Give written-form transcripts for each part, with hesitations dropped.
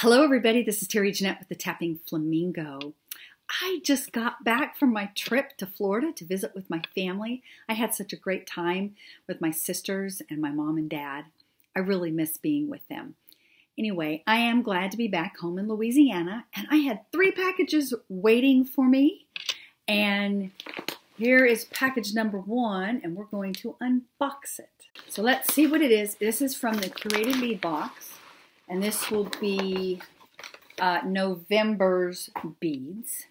Hello everybody, this is Terry Jeanette with the Tapping Flamingo. I just got back from my trip to Florida to visit with my family. I had such a great time with my sisters and my mom and dad. I really miss being with them. Anyway, I am glad to be back home in Louisiana, and I had 3 packages waiting for me. And here is package number 1, and we're going to unbox it. So let's see what it is. This is from the Curated Bead Box. And this will be November's beads.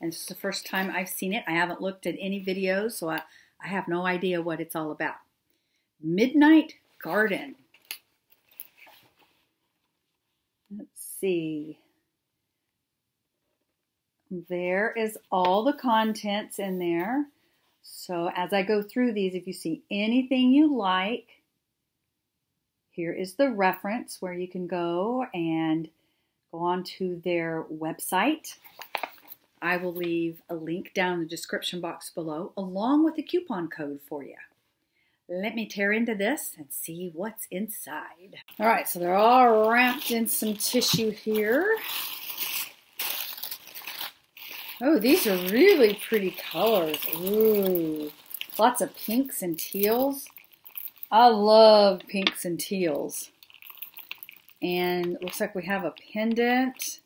And this is the first time I've seen it. I haven't looked at any videos, so I have no idea what it's all about. Midnight Garden. Let's see. There is all the contents in there. So as I go through these, if you see anything you like, here is the reference where you can go and go on to their website. I will leave a link down in the description box below, along with a coupon code for you. Let me tear into this and see what's inside. All right, so they're all wrapped in some tissue here. Oh, these are really pretty colors. Ooh, lots of pinks and teals. I love pinks and teals. And it looks like we have a pendant,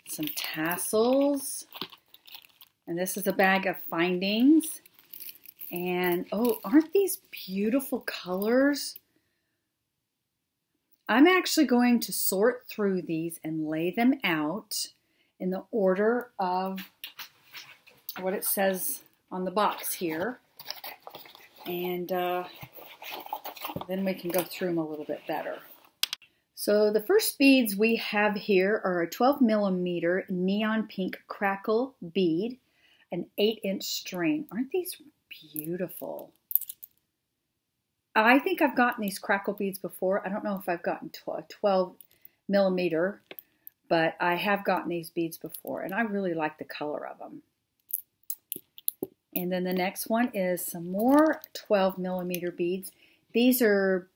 some tassels, and this is a bag of findings. And oh, aren't these beautiful colors? I'm actually going to sort through these and lay them out in the order of what it says on the box here. And then we can go through them a little bit better. So the first beads we have here are a 12mm neon pink crackle bead, an 8-inch string. Aren't these beautiful? I think I've gotten these crackle beads before. I don't know if I've gotten 12mm, but I have gotten these beads before, and I really like the color of them. And then the next one is some more 12mm beads. These are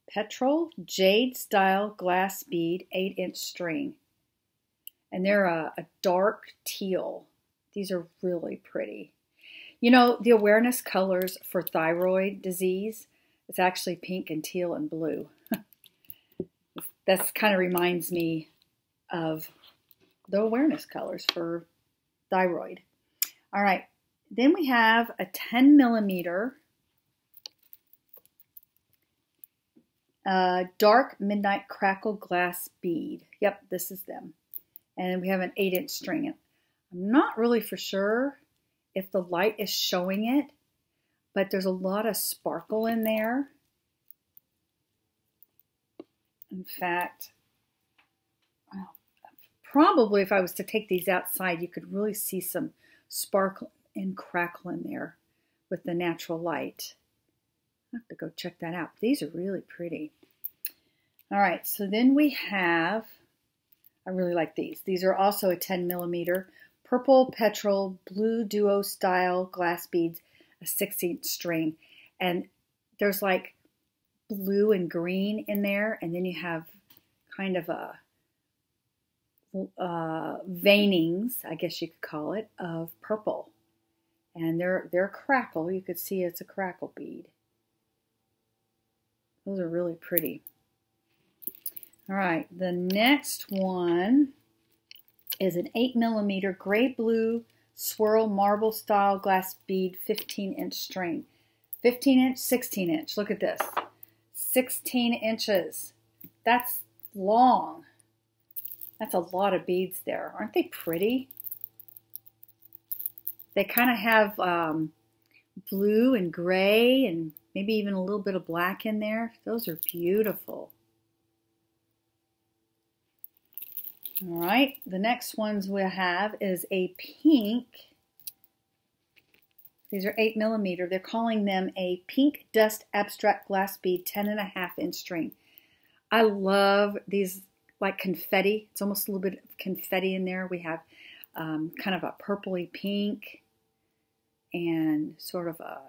petrol jade style glass bead 8-inch string. And they're a dark teal. These are really pretty. You know, the awareness colors for thyroid disease, it's actually pink and teal and blue. That kind of reminds me of the awareness colors for thyroid. All right, then we have a 10mm dark midnight crackle glass bead. Yep, this is them. And we have an 8-inch string. I'm not really for sure if the light is showing it, but there's a lot of sparkle in there. In fact, well, probably if I was to take these outside, you could really see some sparkle and crackle in there with the natural light. I have to go check that out. These are really pretty. All right, so then we have, I really like these. These are also a 10mm purple petrol blue duo style glass beads, a 6-inch string. And there's like blue and green in there, and then you have kind of a veinings, I guess you could call it, of purple. And they're crackle. You could see it's a crackle bead. Those are really pretty. All right, the next one is an 8mm gray blue swirl marble style glass bead 15-inch string. 15-inch, 16-inch. Look at this. 16 inches. That's long. That's a lot of beads there. Aren't they pretty? They kind of have blue and gray and maybe even a little bit of black in there. Those are beautiful. All right, the next ones we'll have is a pink. These are 8mm. They're calling them a pink dust abstract glass bead 10.5-inch string. I love these, like confetti. It's almost a little bit of confetti in there. We have kind of a purpley pink and sort of a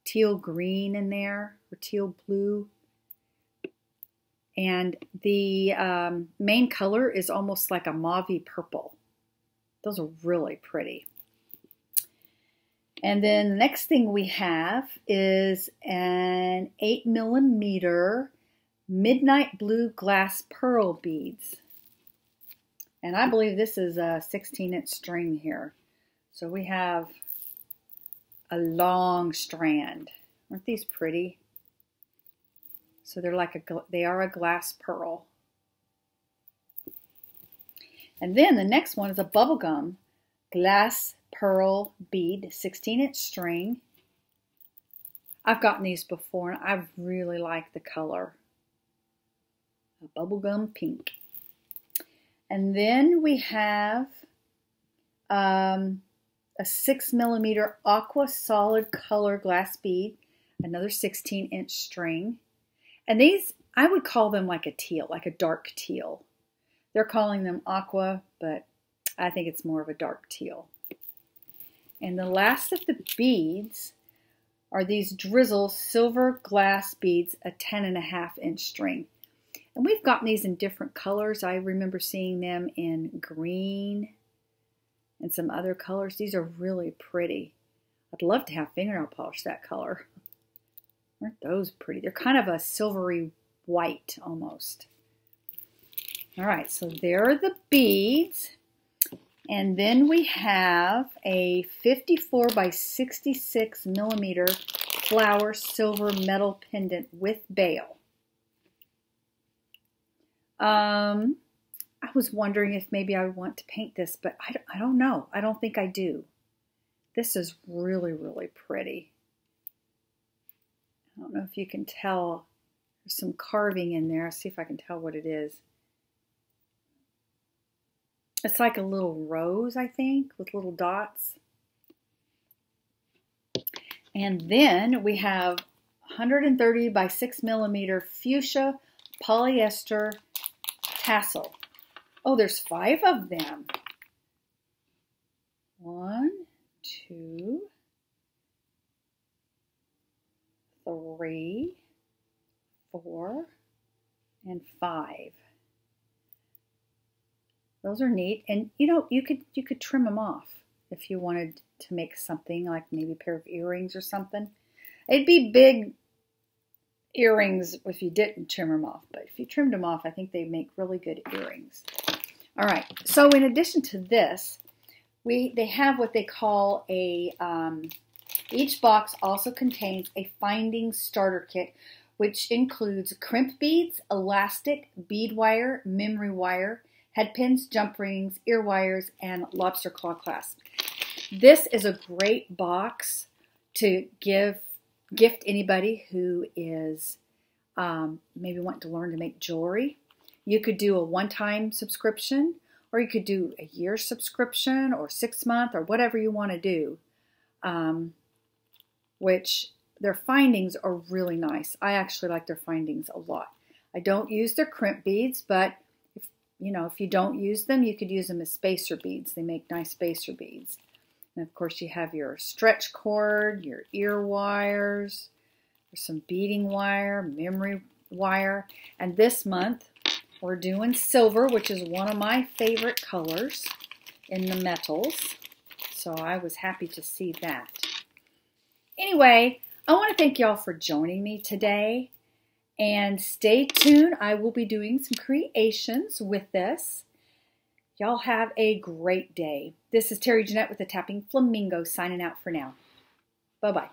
teal green in there, or teal blue. And the main color is almost like a mauve purple. Those are really pretty. And then the next thing we have is an 8mm midnight blue glass pearl beads. And I believe this is a 16-inch string here. So we have a long strand. Aren't these pretty? So they are a glass pearl. And then the next one is a bubblegum glass pearl bead, 16-inch string. I've gotten these before and I really like the color. A bubblegum pink. And then we have a 6mm aqua solid color glass bead, another 16-inch string. And these, I would call them like a teal, like a dark teal. They're calling them aqua, but I think it's more of a dark teal. And the last of the beads are these drizzle silver glass beads, a 10.5-inch string. And we've gotten these in different colors. I remember seeing them in green and some other colors. These are really pretty. I'd love to have fingernail polish that color. Aren't those pretty? They're kind of a silvery white almost. All right, so there are the beads. And then we have a 54 by 66mm flower silver metal pendant with bail. I was wondering if maybe I would want to paint this, but I don't know. I don't think I do. This is really, really pretty. I don't know if you can tell. There's some carving in there. I'll see if I can tell what it is. It's like a little rose, I think, with little dots. And then we have 130 by 6mm fuchsia polyester tassel. Oh, there's 5 of them. 1, 2, 3, 4, and 5. Those are neat, and you know, you could trim them off if you wanted to make something like maybe a pair of earrings or something. It'd be big earrings if you didn't trim them off, but if you trimmed them off, I think they make really good earrings. All right, so in addition to this, they have what they call a, each box also contains a finding starter kit, which includes crimp beads, elastic, bead wire, memory wire, head pins, jump rings, ear wires, and lobster claw clasp. This is a great box to gift anybody who is maybe wanting to learn to make jewelry. You could do a one-time subscription, or you could do a year subscription, or 6-month, or whatever you want to do. Which their findings are really nice. I actually like their findings a lot. I don't use their crimp beads, but if you don't use them, you could use them as spacer beads. They make nice spacer beads. And of course, you have your stretch cord, your ear wires, there's some beading wire, memory wire. And this month, we're doing silver, which is one of my favorite colors in the metals. So I was happy to see that. Anyway, I want to thank y'all for joining me today. And stay tuned. I will be doing some creations with this. Y'all have a great day. This is Terry Jeanette with the Tapping Flamingo signing out for now. Bye-bye.